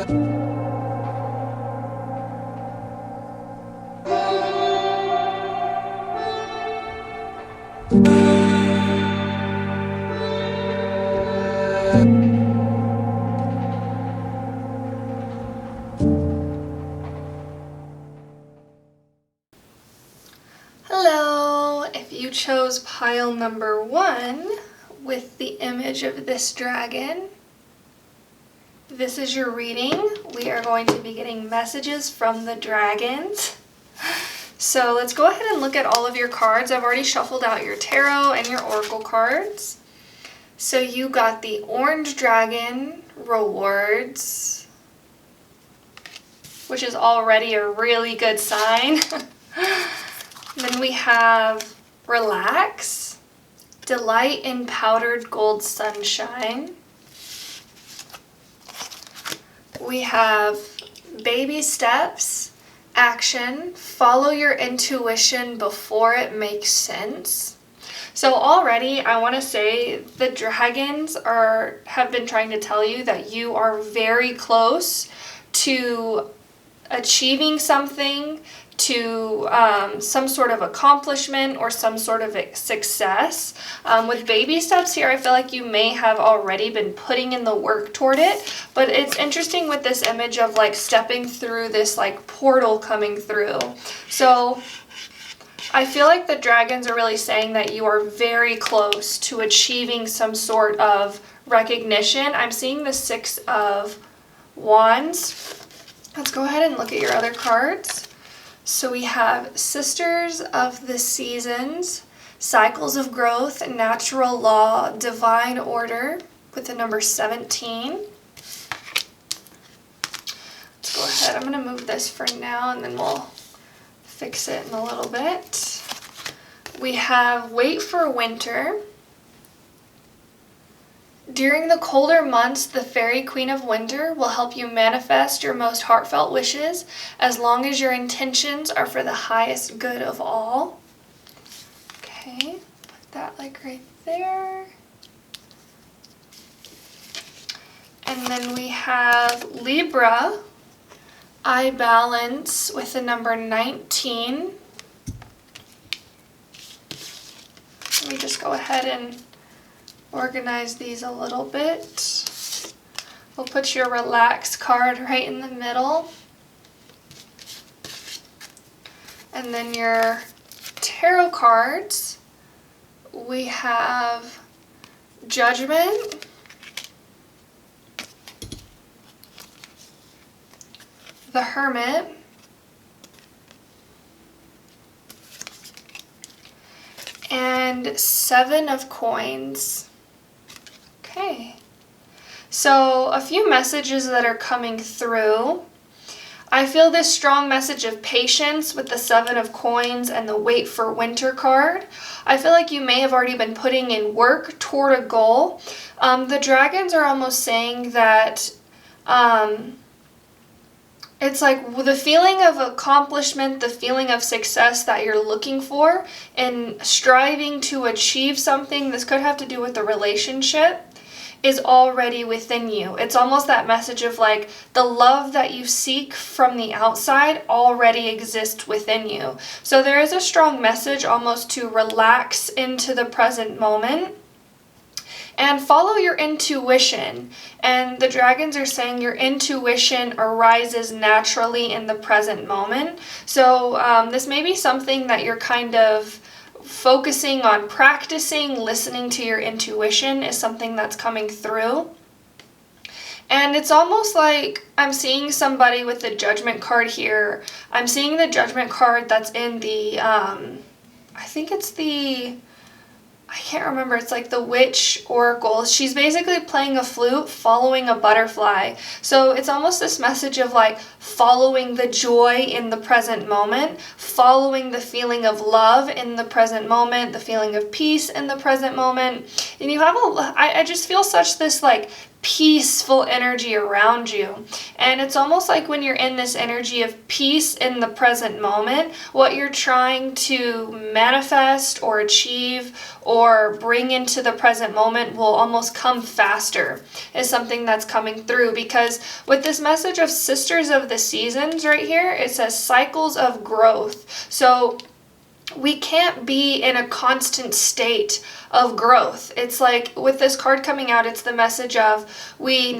Hello! If you chose pile number 1 with the image of this dragon, this is your reading. We are going to be getting messages from the dragons. So let's go ahead and look at all of your cards. I've already shuffled out your tarot and your oracle cards. So you got the orange dragon rewards, which is already a really good sign. Then we have relax, delight in powdered gold sunshine. We have baby steps, action, follow your intuition before it makes sense. So already I want to say the dragons have been trying to tell you that you are very close to achieving something, to some sort of accomplishment or some sort of success. With baby steps here, I feel like you may have already been putting in the work toward it, but it's interesting with this image of like stepping through this like portal coming through. So I feel like the dragons are really saying that you are very close to achieving some sort of recognition. I'm seeing the 6 of Wands. Let's go ahead and look at your other cards. So we have Sisters of the Seasons, Cycles of Growth, Natural Law, Divine Order with the number 17. Let's go ahead. I'm going to move this for now and then we'll fix it in a little bit. We have Wait for Winter. During the colder months, the Fairy Queen of Winter will help you manifest your most heartfelt wishes as long as your intentions are for the highest good of all. Okay, put that like right there. And then we have Libra, I balance with the number 19. Let me just go ahead and organize these a little bit. We'll put your relax card right in the middle. And then your tarot cards, we have Judgment, the Hermit, and 7 of Coins. Okay, so a few messages that are coming through. I feel this strong message of patience with the 7 of Coins and the Wait for Winter card. I feel like you may have already been putting in work toward a goal. The dragons are almost saying that it's like the feeling of accomplishment, the feeling of success that you're looking for and striving to achieve something. This could have to do with the relationship, is already within you. It's almost that message of like the love that you seek from the outside already exists within you. So there is a strong message almost to relax into the present moment and follow your intuition. And the dragons are saying your intuition arises naturally in the present moment. So this may be something that you're kind of focusing on practicing. Listening to your intuition is something that's coming through. And it's almost like I'm seeing somebody with the Judgment card here. I'm seeing the Judgment card that's in the, I think it's the, I can't remember, it's like the Witch Oracle. She's basically playing a flute, following a butterfly. So it's almost this message of like following the joy in the present moment, following the feeling of love in the present moment, the feeling of peace in the present moment. And you have I just feel such this like peaceful energy around you. And it's almost like when you're in this energy of peace in the present moment, what you're trying to manifest or achieve or bring into the present moment will almost come faster, is something that's coming through. Because with this message of Sisters of the Seasons right here, it says cycles of growth. So we can't be in a constant state of growth. It's like with this card coming out, it's the message of we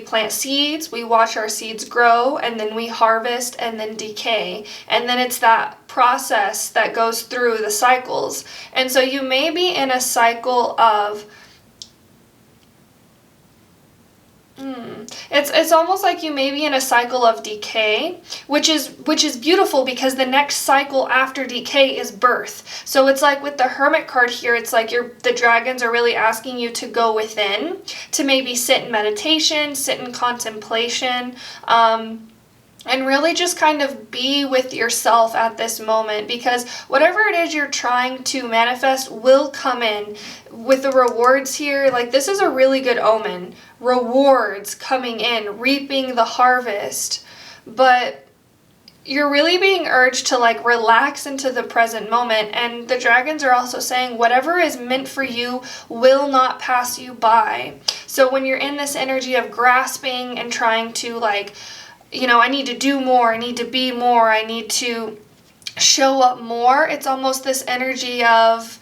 plant seeds, we watch our seeds grow, and then we harvest and then decay. And then it's that process that goes through the cycles. And so you may be in a cycle of It's almost like you may be in a cycle of decay, which is beautiful, because the next cycle after decay is birth. So it's like with the Hermit card here, it's like the dragons are really asking you to go within, to maybe sit in meditation, sit in contemplation, and really just kind of be with yourself at this moment, because whatever it is you're trying to manifest will come in. With the rewards here, like this is a really good omen. Rewards coming in, reaping the harvest. But you're really being urged to like relax into the present moment. And the dragons are also saying whatever is meant for you will not pass you by. So when you're in this energy of grasping and trying to like, I need to do more, I need to be more, I need to show up more. It's almost this energy of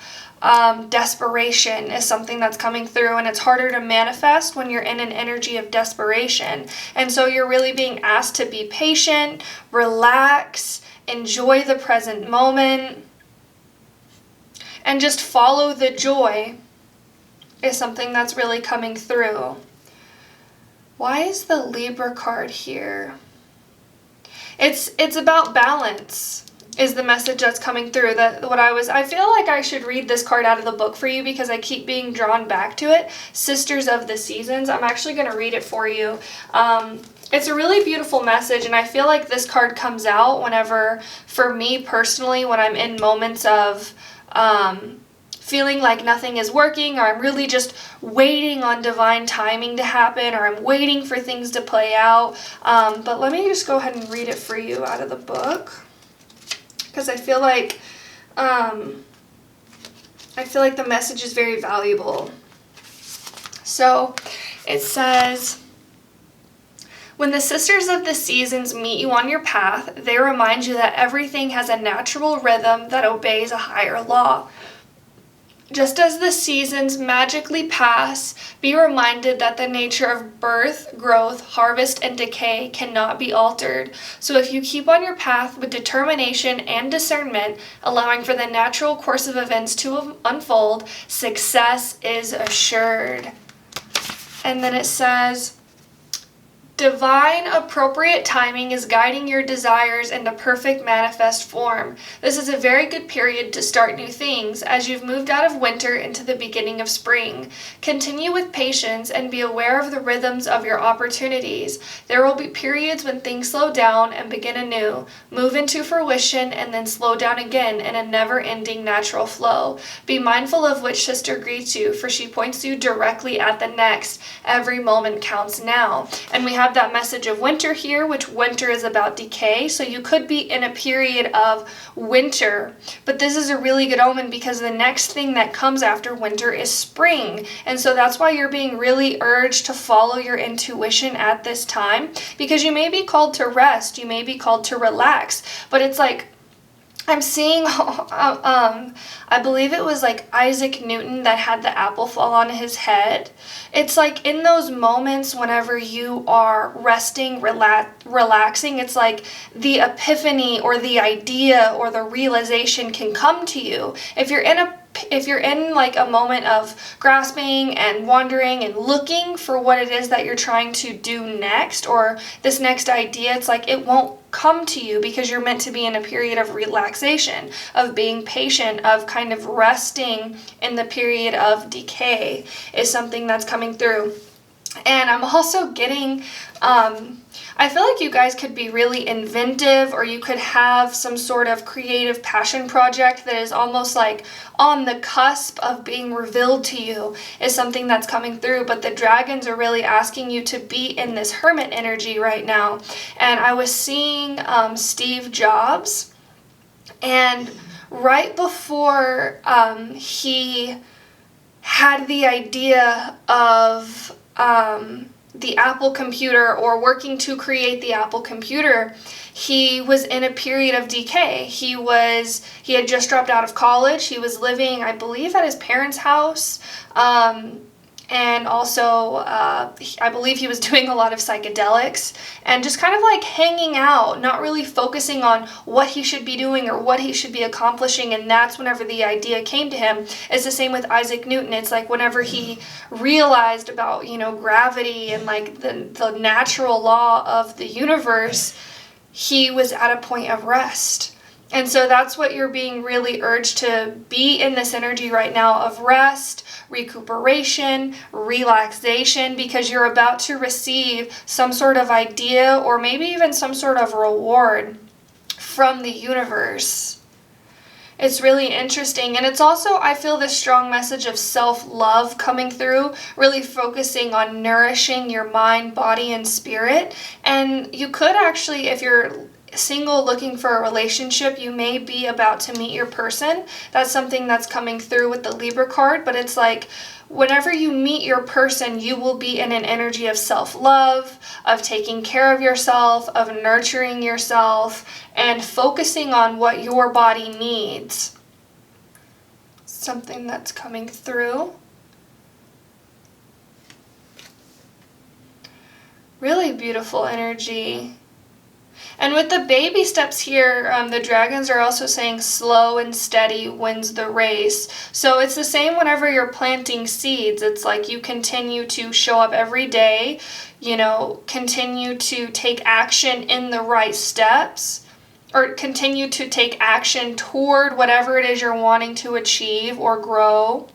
desperation is something that's coming through, and it's harder to manifest when you're in an energy of desperation. And so you're really being asked to be patient, relax, enjoy the present moment, and just follow the joy is something that's really coming through. Why is the Libra card here? It's about balance is the message that's coming through. I feel like I should read this card out of the book for you because I keep being drawn back to it. Sisters of the Seasons. I'm actually going to read it for you. It's a really beautiful message, and I feel like this card comes out whenever, for me personally, when I'm in moments of feeling like nothing is working, or I'm really just waiting on divine timing to happen, or I'm waiting for things to play out. But let me just go ahead and read it for you out of the book, because I feel like the message is very valuable. So it says, when the Sisters of the Seasons meet you on your path, they remind you that everything has a natural rhythm that obeys a higher law. Just as the seasons magically pass, be reminded that the nature of birth, growth, harvest, and decay cannot be altered. So if you keep on your path with determination and discernment, allowing for the natural course of events to unfold, success is assured. And then it says, divine appropriate timing is guiding your desires into perfect manifest form. This is a very good period to start new things as you've moved out of winter into the beginning of spring. Continue with patience and be aware of the rhythms of your opportunities. There will be periods when things slow down and begin anew, move into fruition, and then slow down again in a never-ending natural flow. Be mindful of which sister greets you, for she points you directly at the next. Every moment counts now. And we have that message of winter here, which winter is about decay. So you could be in a period of winter, but this is a really good omen because the next thing that comes after winter is spring. And so that's why you're being really urged to follow your intuition at this time, because you may be called to rest, you may be called to relax, but it's like, I'm seeing, I believe it was like Isaac Newton that had the apple fall on his head. It's like in those moments whenever you are resting, relaxing, it's like the epiphany or the idea or the realization can come to you. If you're in like a moment of grasping and wondering and looking for what it is that you're trying to do next, or this next idea, it's like it won't come to you because you're meant to be in a period of relaxation, of being patient, of kind of resting in the period of decay is something that's coming through. And I'm also getting, I feel like you guys could be really inventive, or you could have some sort of creative passion project that is almost like on the cusp of being revealed to you, is something that's coming through. But the dragons are really asking you to be in this hermit energy right now. And I was seeing Steve Jobs, and right before he had the idea of the Apple computer, or working to create the Apple computer, he was in a period of decay. He had just dropped out of college. He was living, I believe, at his parents' house. And also, I believe he was doing a lot of psychedelics and just kind of like hanging out, not really focusing on what he should be doing or what he should be accomplishing. And that's whenever the idea came to him. It's the same with Isaac Newton. It's like whenever he realized about, gravity and like the natural law of the universe, he was at a point of rest. And so that's what you're being really urged to be in this energy right now of rest, recuperation, relaxation, because you're about to receive some sort of idea, or maybe even some sort of reward from the universe. It's really interesting. And it's also, I feel this strong message of self-love coming through, really focusing on nourishing your mind, body, and spirit. And you could actually, if you're single looking for a relationship, you may be about to meet your person. That's something that's coming through with the Libra card. But it's like whenever you meet your person, you will be in an energy of self-love, of taking care of yourself, of nurturing yourself, and focusing on what your body needs. Something that's coming through. Really beautiful energy. And with the baby steps here, the dragons are also saying slow and steady wins the race. So it's the same whenever you're planting seeds. It's like you continue to show up every day, continue to take action in the right steps, or continue to take action toward whatever it is you're wanting to achieve or grow.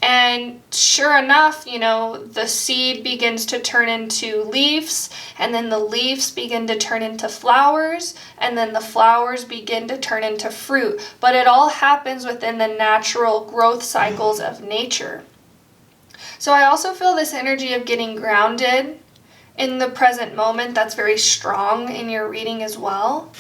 And sure enough, the seed begins to turn into leaves, and then the leaves begin to turn into flowers, and then the flowers begin to turn into fruit. But it all happens within the natural growth cycles of nature. So I also feel this energy of getting grounded in the present moment. That's very strong in your reading as well.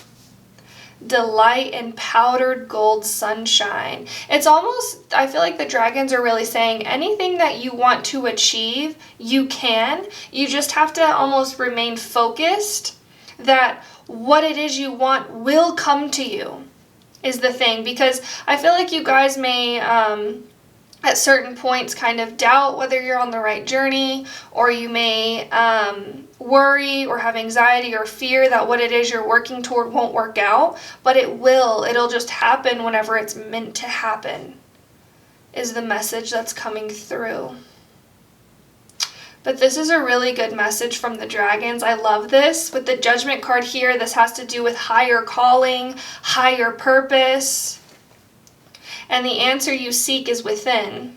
Delight in powdered gold sunshine. It's almost, I feel like the dragons are really saying anything that you want to achieve, you can. You just have to almost remain focused that what it is you want will come to you, is the thing. Because I feel like you guys may at certain points kind of doubt whether you're on the right journey, or you may worry or have anxiety or fear that what it is you're working toward won't work out, but it will. It'll just happen whenever it's meant to happen, is the message that's coming through. But this is a really good message from the dragons. I love this. With the Judgment card here, this has to do with higher calling, higher purpose. And the answer you seek is within.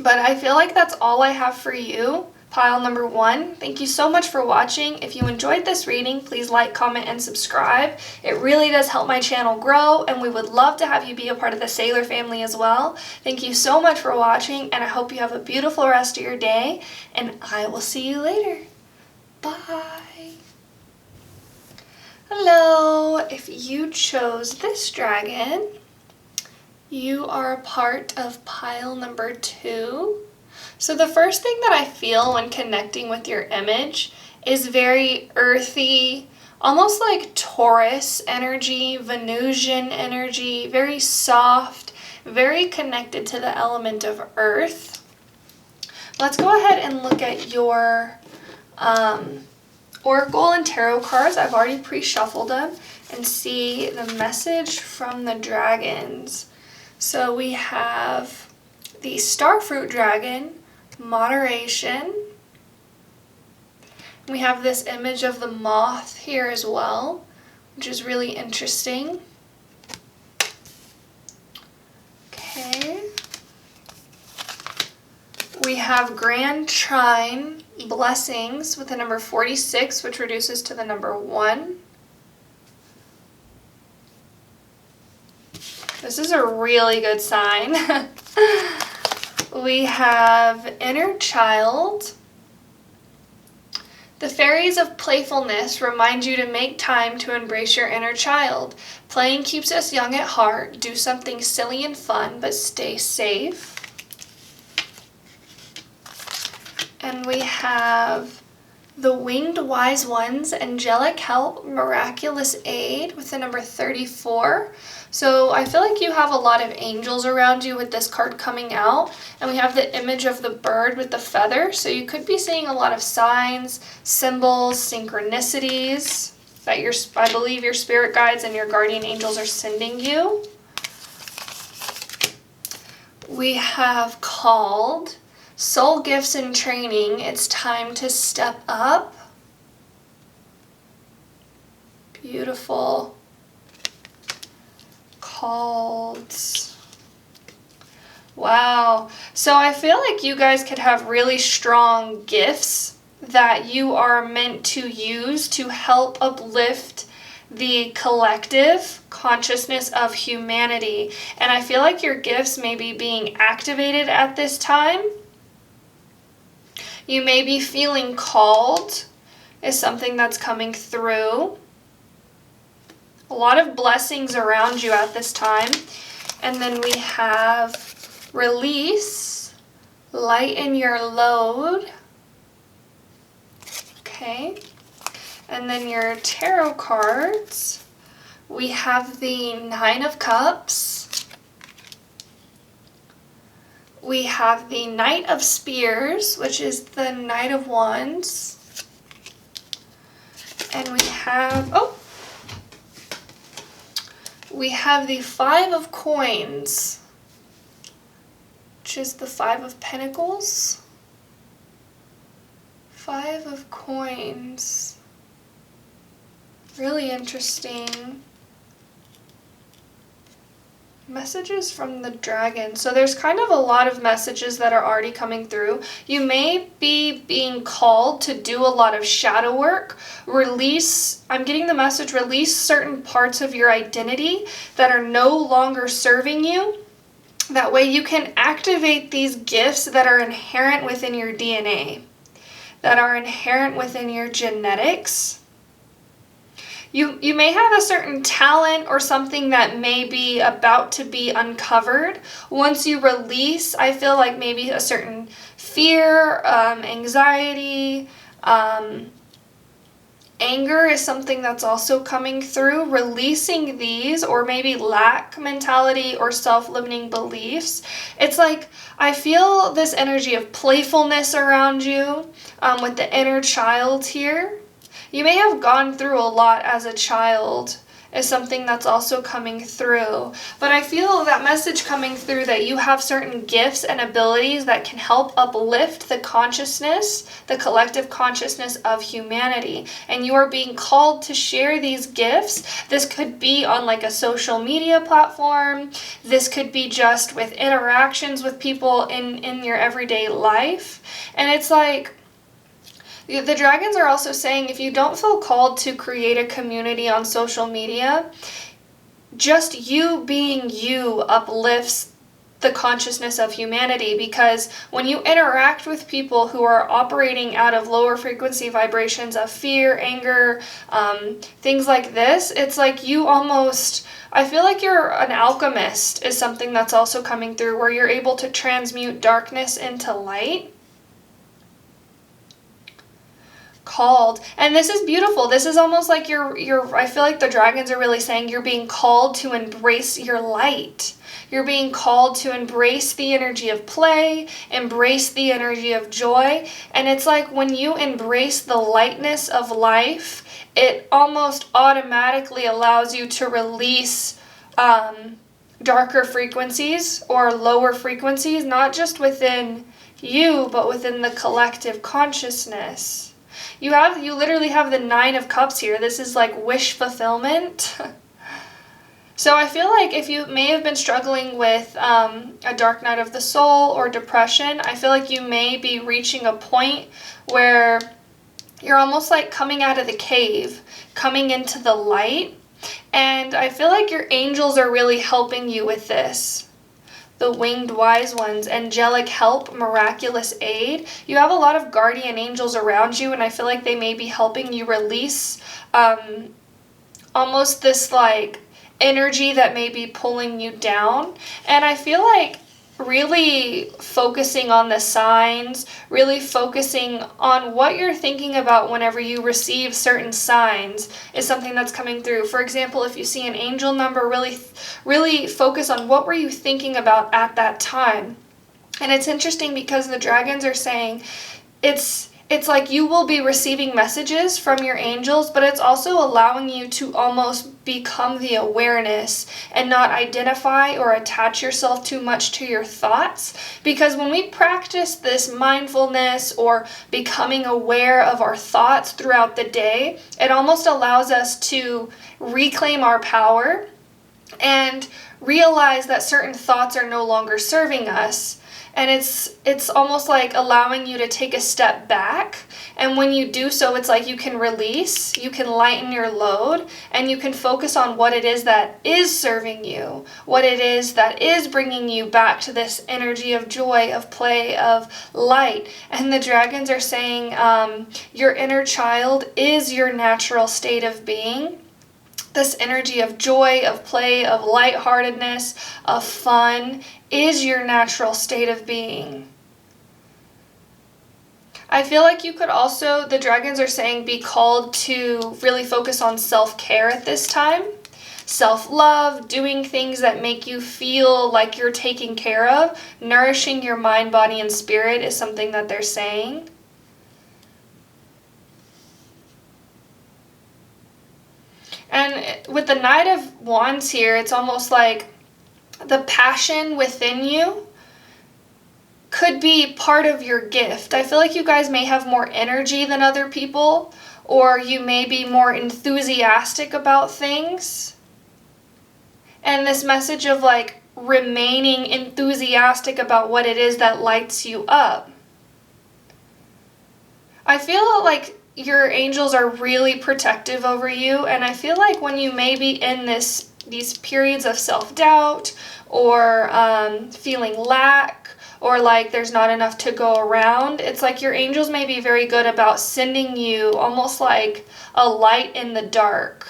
But I feel like that's all I have for you, pile number 1. Thank you so much for watching. If you enjoyed this reading, please like, comment, and subscribe. It really does help my channel grow, and we would love to have you be a part of the Sailor family as well. Thank you so much for watching, and I hope you have a beautiful rest of your day, and I will see you later. Bye. Hello. If you chose this dragon, you are a part of pile number 2. So the first thing that I feel when connecting with your image is very earthy, almost like Taurus energy, Venusian energy, very soft, very connected to the element of earth. Let's go ahead and look at your Oracle and Tarot cards. I've already pre-shuffled them, and see the message from the dragons. So we have the Starfruit Dragon, moderation. We have this image of the moth here as well. which is really interesting. Okay. We have Grand Trine Blessings with the number 46, which reduces to the number 1. This is a really good sign. We have Inner Child. The fairies of playfulness remind you to make time to embrace your inner child. Playing keeps us young at heart. Do something silly and fun, but stay safe. And we have the Winged Wise Ones, Angelic Help, Miraculous Aid with the number 34. So I feel like you have a lot of angels around you with this card coming out. And we have the image of the bird with the feather. So you could be seeing a lot of signs, symbols, synchronicities that I believe your spirit guides and your guardian angels are sending you. We have Called. Soul Gifts and Training. It's time to step up. Beautiful. Called. Wow. So I feel like you guys could have really strong gifts that you are meant to use to help uplift the collective consciousness of humanity. And I feel like your gifts may be being activated at this time. You may be feeling called is something that's coming through. A lot of blessings around you at this time. And then we have Release, Lighten Your Load. Okay. And then your tarot cards. We have the Nine of Cups. We have the Knight of Spears, which is the Knight of Wands. And we have the Five of Coins, which is the Five of Pentacles. Five of Coins. Really interesting. Messages from the dragon. So there's kind of a lot of messages that are already coming through. You may be being called to do a lot of shadow work. I'm getting the message, release certain parts of your identity that are no longer serving you. That way you can activate these gifts that are inherent within your DNA, that are inherent within your genetics. You may have a certain talent or something that may be about to be uncovered. Once you release, I feel like maybe a certain fear, anxiety, anger is something that's also coming through. Releasing these, or maybe lack mentality or self-limiting beliefs. It's like I feel this energy of playfulness around you with the inner child here. You may have gone through a lot as a child is something that's also coming through. But I feel that message coming through that you have certain gifts and abilities that can help uplift the consciousness, the collective consciousness of humanity. And you are being called to share these gifts. This could be on like a social media platform. This could be just with interactions with people in your everyday life. And it's like, the dragons are also saying if you don't feel called to create a community on social media, just you being you uplifts the consciousness of humanity, because when you interact with people who are operating out of lower frequency vibrations of fear, anger, things like this, it's like you almost, I feel like you're an alchemist is something that's also coming through, where you're able to transmute darkness into light. Called. And this is beautiful. This is almost like I feel like the dragons are really saying you're being called to embrace your light. You're being called to embrace the energy of play, embrace the energy of joy. And it's like when you embrace the lightness of life, it almost automatically allows you to release darker frequencies or lower frequencies, not just within you, but within the collective consciousness. You literally have the Nine of Cups here. This is like wish fulfillment. So I feel like if you may have been struggling with a dark night of the soul or depression, I feel like you may be reaching a point where you're almost like coming out of the cave, coming into the light. And I feel like your angels are really helping you with this. The winged wise ones, angelic help, miraculous aid. You have a lot of guardian angels around you, and I feel like they may be helping you release almost this like energy that may be pulling you down. And I feel like really focusing on the signs, really focusing on what you're thinking about whenever you receive certain signs is something that's coming through. For example, if you see an angel number, really focus on what were you thinking about at that time. And it's interesting because the dragons are saying it's like you will be receiving messages from your angels, but it's also allowing you to almost become the awareness and not identify or attach yourself too much to your thoughts. Because when we practice this mindfulness or becoming aware of our thoughts throughout the day, it almost allows us to reclaim our power and realize that certain thoughts are no longer serving us. And it's almost like allowing you to take a step back. And when you do so, it's like you can release, you can lighten your load, and you can focus on what it is that is serving you, what it is that is bringing you back to this energy of joy, of play, of light. And the dragons are saying your inner child is your natural state of being. This energy of joy, of play, of lightheartedness, of fun is your natural state of being. I feel like you could also, the dragons are saying, be called to really focus on self-care at this time. Self-love, doing things that make you feel like you're taken care of, nourishing your mind, body, and spirit is something that they're saying. And with the Knight of Wands here, it's almost like the passion within you could be part of your gift. I feel like you guys may have more energy than other people, or you may be more enthusiastic about things. And this message of like remaining enthusiastic about what it is that lights you up. I feel like your angels are really protective over you, and I feel like when you may be in these periods of self-doubt or feeling lack or like there's not enough to go around, it's like your angels may be very good about sending you almost like a light in the dark,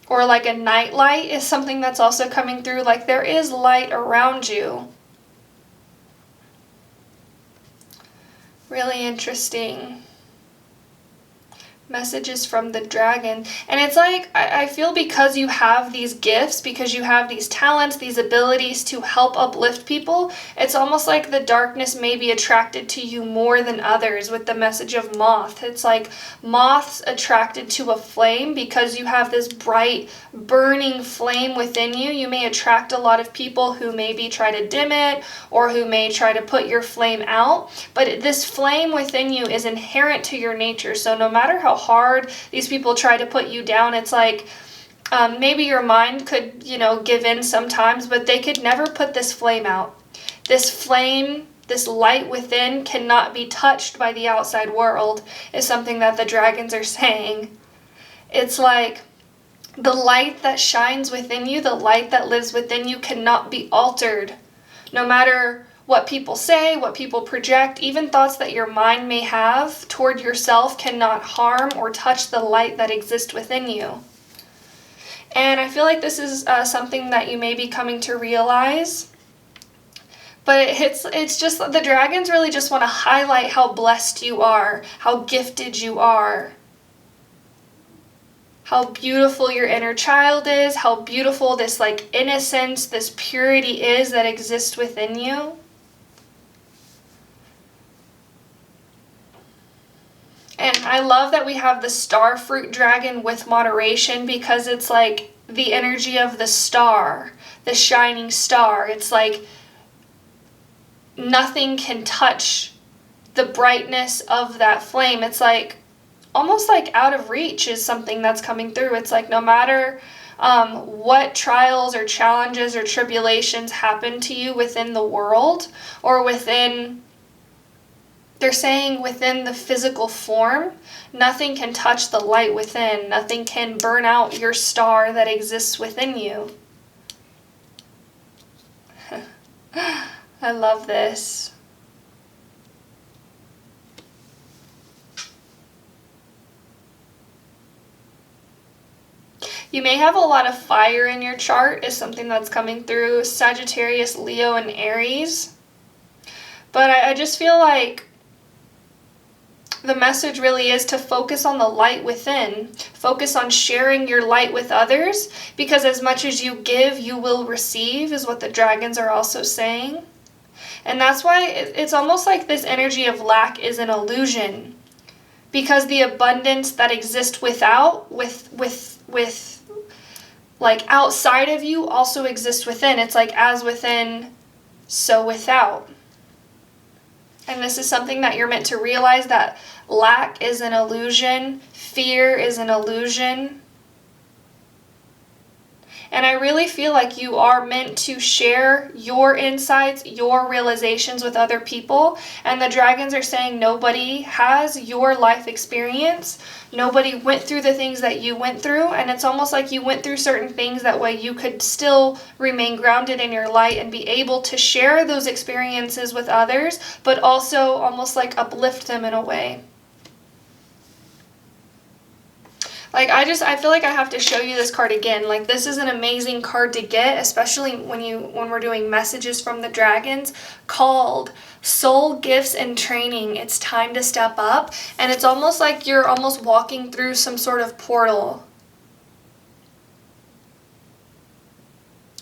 or like a night light is something that's also coming through, like there is light around you. Really interesting messages from the dragon. And it's like, I feel because you have these gifts, because you have these talents, these abilities to help uplift people, it's almost like the darkness may be attracted to you more than others with the message of moth. It's like moths attracted to a flame because you have this bright, burning flame within you. You may attract a lot of people who maybe try to dim it or who may try to put your flame out. But this flame within you is inherent to your nature. So no matter how hard these people try to put you down, it's like maybe your mind could, give in sometimes, but they could never put this flame out. This flame, this light within cannot be touched by the outside world, is something that the dragons are saying. It's like the light that shines within you, the light that lives within you cannot be altered. No matter what people say, what people project, even thoughts that your mind may have toward yourself cannot harm or touch the light that exists within you. And I feel like this is something that you may be coming to realize. But it's just the dragons really just want to highlight how blessed you are, how gifted you are, how beautiful your inner child is, how beautiful this like innocence, this purity is that exists within you. And I love that we have the star fruit dragon with moderation, because it's like the energy of the star, the shining star. It's like nothing can touch the brightness of that flame. It's like almost like out of reach is something that's coming through. It's like no matter what trials or challenges or tribulations happen to you within the world, or within, they're saying within the physical form, nothing can touch the light within. Nothing can burn out your star that exists within you. I love this. You may have a lot of fire in your chart, is something that's coming through. Sagittarius, Leo, and Aries. But I just feel like the message really is to focus on the light within. Focus on sharing your light with others, because as much as you give, you will receive, is what the dragons are also saying. And that's why it's almost like this energy of lack is an illusion, because the abundance that exists without, like outside of you, also exists within. It's like as within, so without. And this is something that you're meant to realize, that lack is an illusion, fear is an illusion. And I really feel like you are meant to share your insights, your realizations with other people. And the dragons are saying nobody has your life experience. Nobody went through the things that you went through. And it's almost like you went through certain things, that way you could still remain grounded in your light and be able to share those experiences with others, but also almost like uplift them in a way. Like, I feel like I have to show you this card again. Like, this is an amazing card to get, especially when we're doing messages from the dragons, called Soul Gifts and Training. It's time to step up. And it's almost like you're almost walking through some sort of portal.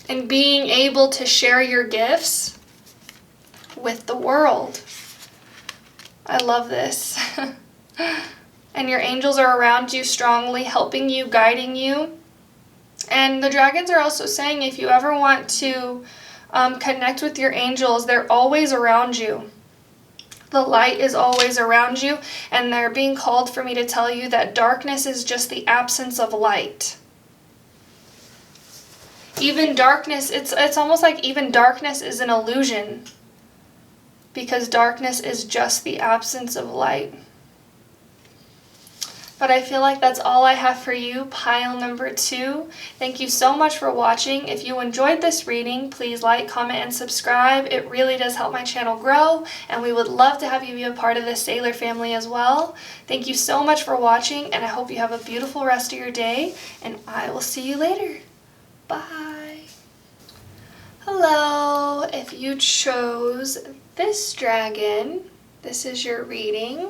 And being able to share your gifts with the world. I love this. And your angels are around you strongly, helping you, guiding you. And the dragons are also saying, if you ever want to connect with your angels, they're always around you. The light is always around you, and they're being called for me to tell you that darkness is just the absence of light. Even darkness, it's almost like even darkness is an illusion, because darkness is just the absence of light. But I feel like that's all I have for you, pile number 2. Thank you so much for watching. If you enjoyed this reading, please like, comment, and subscribe. It really does help my channel grow, and we would love to have you be a part of the Sailor family as well. Thank you so much for watching, and I hope you have a beautiful rest of your day, and I will see you later. Bye. Hello. If you chose this dragon, this is your reading.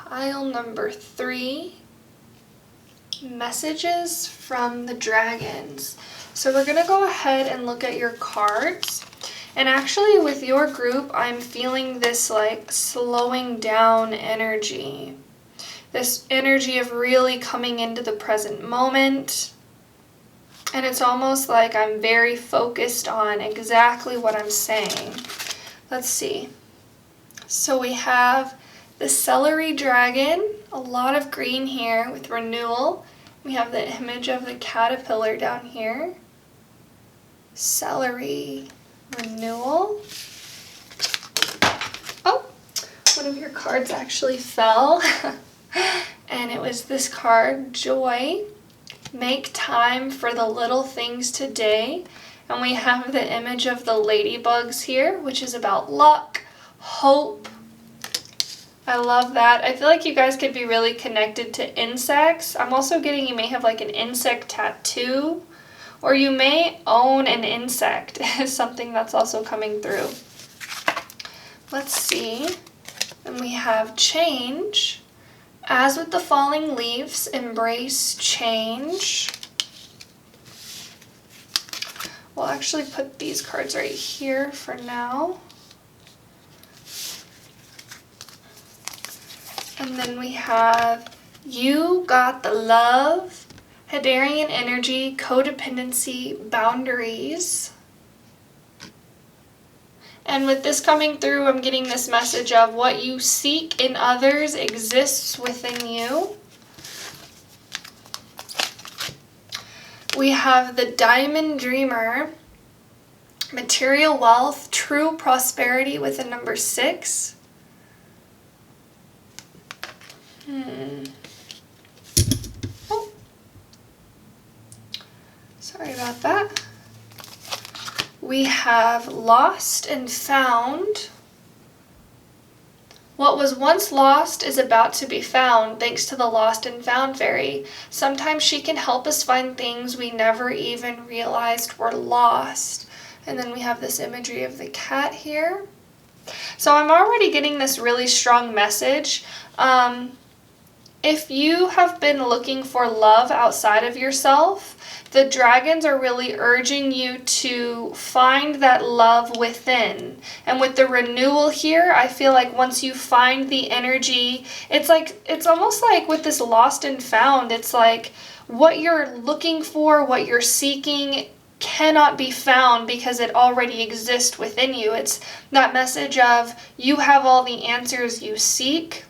Pile number 3, messages from the dragons. So we're going to go ahead and look at your cards. And actually with your group, I'm feeling this like slowing down energy. This energy of really coming into the present moment. And it's almost like I'm very focused on exactly what I'm saying. Let's see. So we have the celery dragon, a lot of green here with renewal. We have the image of the caterpillar down here. Celery, renewal. Oh, one of your cards actually fell. And it was this card, Joy. Make time for the little things today. And we have the image of the ladybugs here, which is about luck, hope. I love that. I feel like you guys could be really connected to insects. I'm also getting you may have like an insect tattoo, or you may own an insect, is something that's also coming through. Let's see. And we have change. As with the falling leaves, embrace change. We'll actually put these cards right here for now. And then we have You Got the Love, Hadarian Energy, Codependency, Boundaries. And with this coming through, I'm getting this message of what you seek in others exists within you. We have the Diamond Dreamer, material wealth, true prosperity with a number 6. Oh. Sorry about that. We have lost and found. What was once lost is about to be found thanks to the lost and found fairy. Sometimes she can help us find things we never even realized were lost. And then we have this imagery of the cat here. So I'm already getting this really strong message. If you have been looking for love outside of yourself, the dragons are really urging you to find that love within. And with the renewal here, I feel like once you find the energy, it's almost like with this lost and found, it's like what you're looking for, what you're seeking cannot be found because it already exists within you. It's that message of you have all the answers you seek.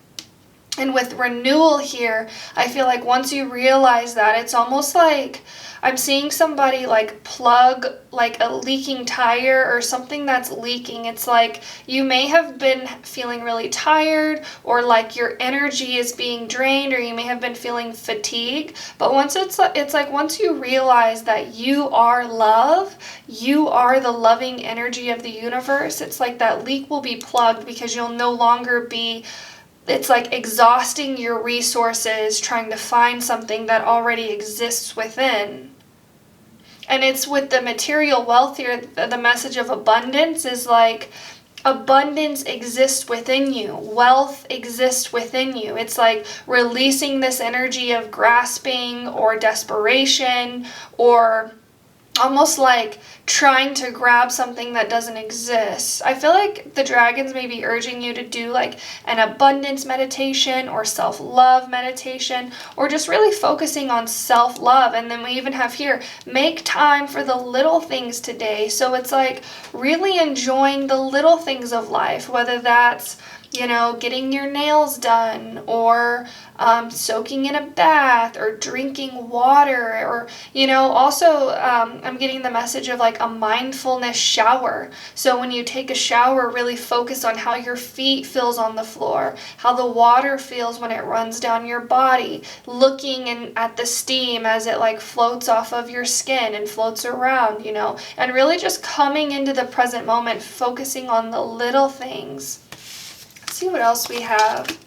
And with renewal here, I feel like once you realize that, it's almost like I'm seeing somebody like plug like a leaking tire or something that's leaking. It's like you may have been feeling really tired, or like your energy is being drained, or you may have been feeling fatigue. But once it's like once you realize that you are love, you are the loving energy of the universe, it's like that leak will be plugged because you'll no longer be, it's like exhausting your resources trying to find something that already exists within. And it's with the material wealth here, the message of abundance is like abundance exists within you. Wealth exists within you. It's like releasing this energy of grasping or desperation, or almost like trying to grab something that doesn't exist. I feel like the dragons may be urging you to do like an abundance meditation or self-love meditation, or just really focusing on self-love. And then we even have here, make time for the little things today. So it's like really enjoying the little things of life, whether that's, you know, getting your nails done, or soaking in a bath, or drinking water, or, you know, also I'm getting the message of like a mindfulness shower. So when you take a shower, really focus on how your feet feels on the floor, how the water feels when it runs down your body, looking at the steam as it like floats off of your skin and floats around, you know, and really just coming into the present moment, focusing on the little things. Let's see what else we have.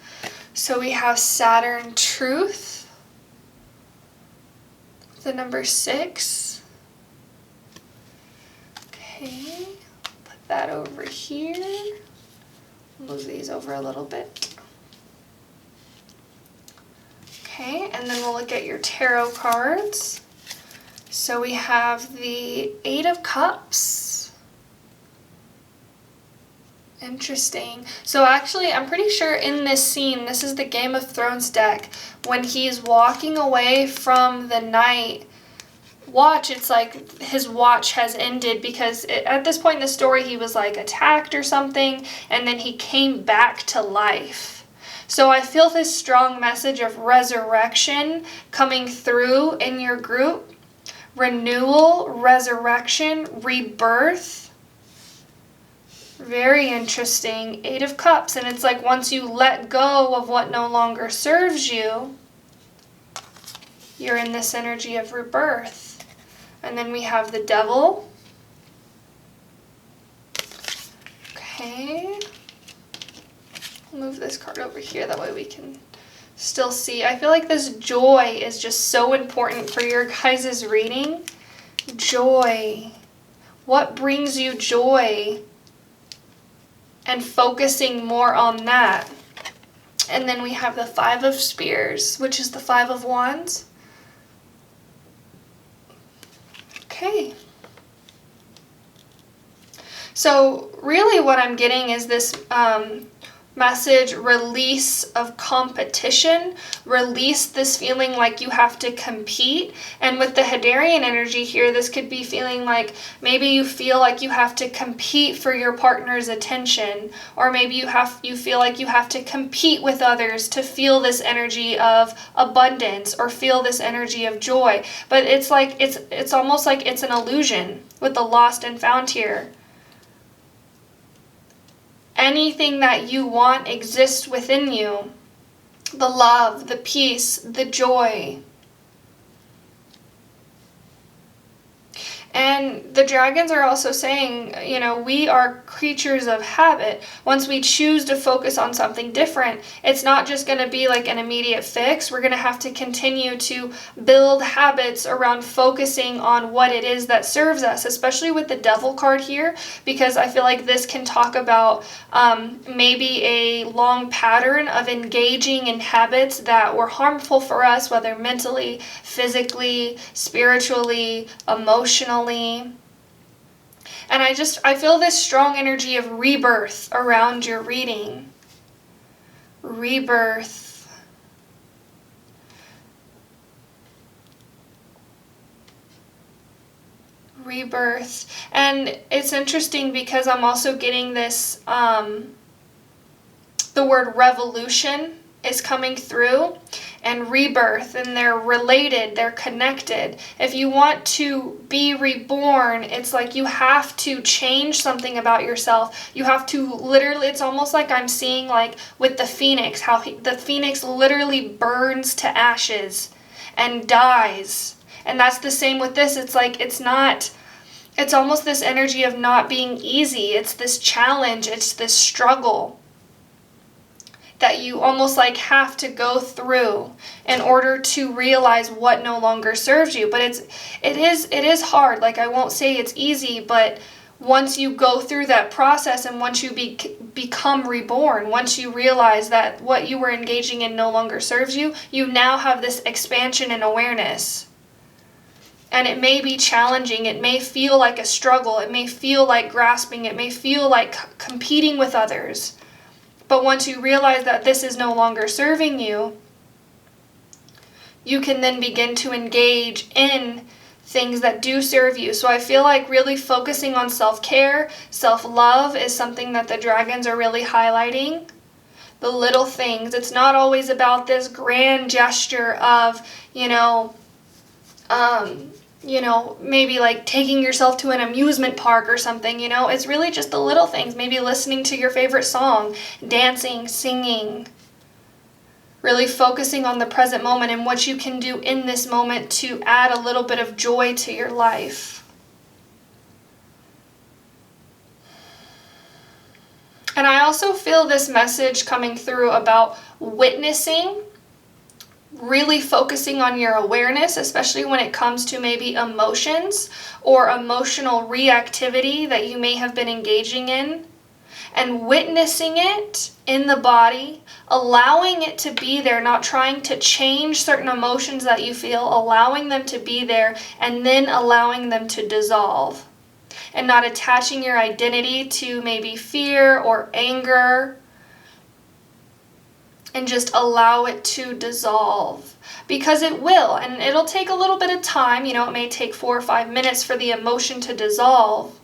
So we have Saturn Truth, the number 6. Okay, put that over here. Move these over a little bit. Okay, and then we'll look at your tarot cards. So we have the 8 of Cups. Interesting. So actually, I'm pretty sure in this scene, this is the Game of Thrones deck, when he's walking away from the night watch, it's like his watch has ended because at this point in the story, he was like attacked or something, and then he came back to life. So I feel this strong message of resurrection coming through in your group. Renewal, resurrection, rebirth. Very interesting. 8 of Cups. And it's like once you let go of what no longer serves you, you're in this energy of rebirth. And then we have the Devil. Okay. I'll move this card over here. That way we can still see. I feel like this joy is just so important for your guys' reading. Joy. What brings you joy? And focusing more on that. And then we have the 5 of Spears, which is the 5 of Wands. Okay. So really what I'm getting is this message, release of competition, release this feeling like you have to compete. And with the Hadarian energy here, this could be feeling like maybe you feel like you have to compete for your partner's attention, or maybe you feel like you have to compete with others to feel this energy of abundance or feel this energy of joy. But it's like it's almost like it's an illusion with the lost and found here. Anything that you want exists within you. The love, the peace, the joy. And the dragons are also saying, you know, we are creatures of habit. Once we choose to focus on something different, it's not just going to be like an immediate fix. We're going to have to continue to build habits around focusing on what it is that serves us, especially with the Devil card here, because I feel like this can talk about maybe a long pattern of engaging in habits that were harmful for us, whether mentally, physically, spiritually, emotionally. And I feel this strong energy of rebirth around your reading. Rebirth. Rebirth. And it's interesting because I'm also getting this, the word revolution is coming through, and rebirth, and they're related, they're connected. If you want to be reborn, it's like you have to change something about yourself. You have to literally, it's almost like I'm seeing like with the phoenix, how the phoenix literally burns to ashes and dies. And that's the same with this. It's like it's almost this energy of not being easy. It's this challenge, it's this struggle that you almost like have to go through in order to realize what no longer serves you. But it is hard. Like, I won't say it's easy, but once you go through that process and once you become reborn, once you realize that what you were engaging in no longer serves you, you now have this expansion and awareness. And it may be challenging, it may feel like a struggle, it may feel like grasping, it may feel like competing with others. But once you realize that this is no longer serving you, you can then begin to engage in things that do serve you. So I feel like really focusing on self-care, self-love is something that the dragons are really highlighting. The little things. It's not always about this grand gesture of, maybe like taking yourself to an amusement park or something, It's really just the little things. Maybe listening to your favorite song, dancing, singing. Really focusing on the present moment and what you can do in this moment to add a little bit of joy to your life. And I also feel this message coming through about witnessing. Really focusing on your awareness, especially when it comes to maybe emotions or emotional reactivity that you may have been engaging in, and witnessing it in the body, allowing it to be there, not trying to change certain emotions that you feel, allowing them to be there, and then allowing them to dissolve, and not attaching your identity to maybe fear or anger, and just allow it to dissolve, because it will, and it'll take a little bit of time. It may take 4 or 5 minutes for the emotion to dissolve,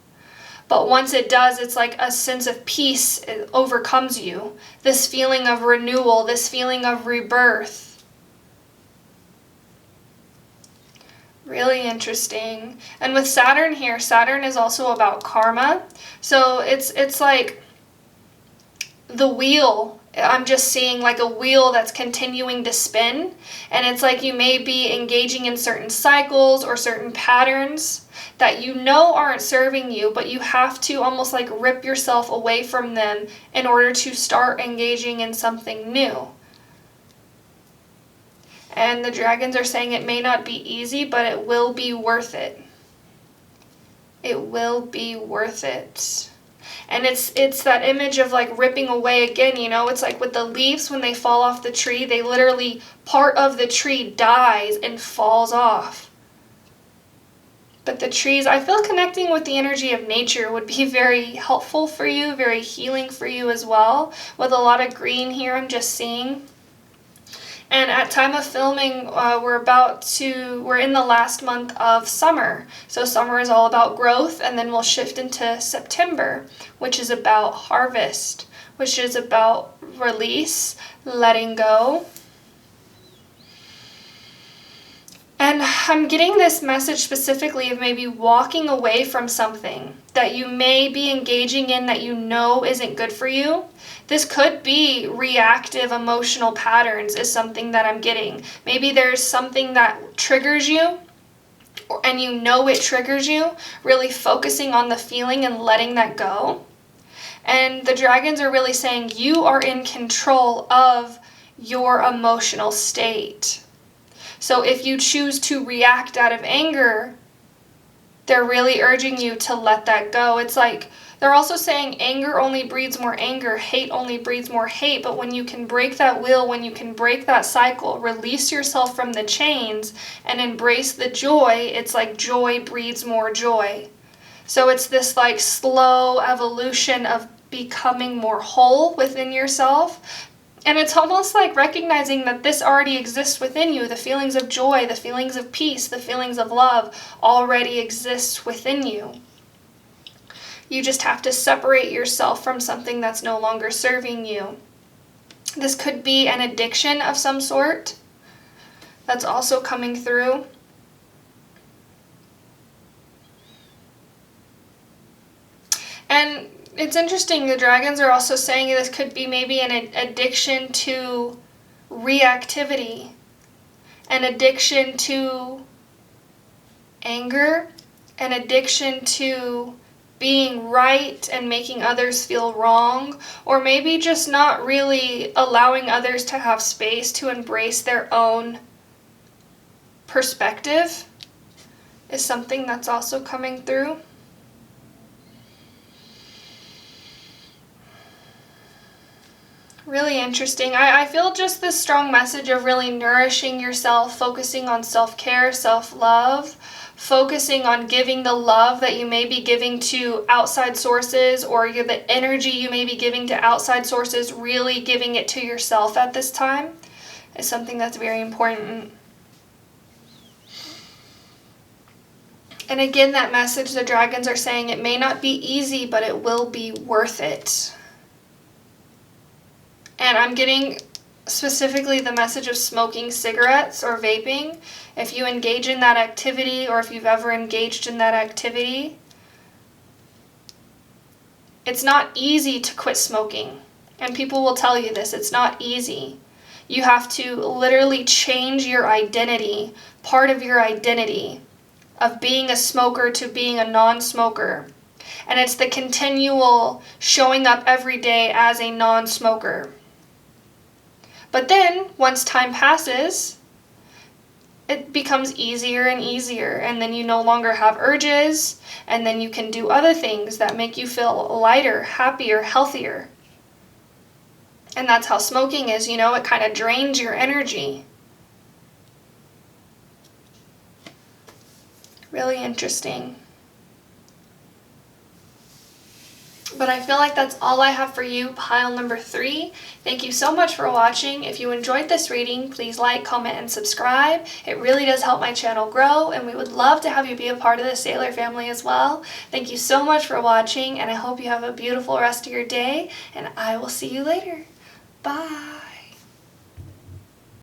but once it does, it's like a sense of peace overcomes you, this feeling of renewal, this feeling of rebirth. Really interesting. And with Saturn here, Saturn is also about karma, so it's like the wheel. I'm just seeing like a wheel that's continuing to spin, and it's like you may be engaging in certain cycles or certain patterns that aren't serving you, but you have to almost like rip yourself away from them in order to start engaging in something new. And the dragons are saying it may not be easy, but it will be worth it. It will be worth it. And it's that image of like ripping away again, it's like with the leaves when they fall off the tree, they literally, part of the tree dies and falls off. But the trees, I feel connecting with the energy of nature would be very helpful for you, very healing for you as well. With a lot of green here, I'm just seeing. And at time of filming, we're in the last month of summer. So summer is all about growth, and then we'll shift into September, which is about harvest, which is about release, letting go. And I'm getting this message specifically of maybe walking away from something that you may be engaging in that you know isn't good for you. This could be reactive emotional patterns is something that I'm getting. Maybe there's something that triggers you and you know it triggers you, really focusing on the feeling and letting that go. And the dragons are really saying you are in control of your emotional state. So if you choose to react out of anger, they're really urging you to let that go. It's like they're also saying anger only breeds more anger, hate only breeds more hate. But when you can break that wheel, when you can break that cycle, release yourself from the chains and embrace the joy, it's like joy breeds more joy. So it's this like slow evolution of becoming more whole within yourself. And it's almost like recognizing that this already exists within you. The feelings of joy, the feelings of peace, the feelings of love already exist within you. You just have to separate yourself from something that's no longer serving you. This could be an addiction of some sort that's also coming through. And it's interesting, the dragons are also saying this could be maybe an addiction to reactivity, an addiction to anger, an addiction to being right and making others feel wrong, or maybe just not really allowing others to have space to embrace their own perspective is something that's also coming through. Really interesting. I feel just this strong message of really nourishing yourself, focusing on self-care, self-love, focusing on giving the love that you may be giving to outside sources, or the energy you may be giving to outside sources, really giving it to yourself at this time is something that's very important. And again, that message the dragons are saying, it may not be easy, but it will be worth it. And I'm getting specifically the message of smoking cigarettes or vaping. If you engage in that activity, or if you've ever engaged in that activity, it's not easy to quit smoking. And people will tell you this, it's not easy. You have to literally change your identity, part of your identity, of being a smoker to being a non-smoker. And it's the continual showing up every day as a non-smoker. But then, once time passes, it becomes easier and easier, and then you no longer have urges, and then you can do other things that make you feel lighter, happier, healthier. And that's how smoking is, it kind of drains your energy. Really interesting. But I feel like that's all I have for you, pile number 3. Thank you so much for watching. If you enjoyed this reading, please like, comment, and subscribe. It really does help my channel grow, and we would love to have you be a part of the Sailor family as well. Thank you so much for watching, and I hope you have a beautiful rest of your day, and I will see you later. Bye.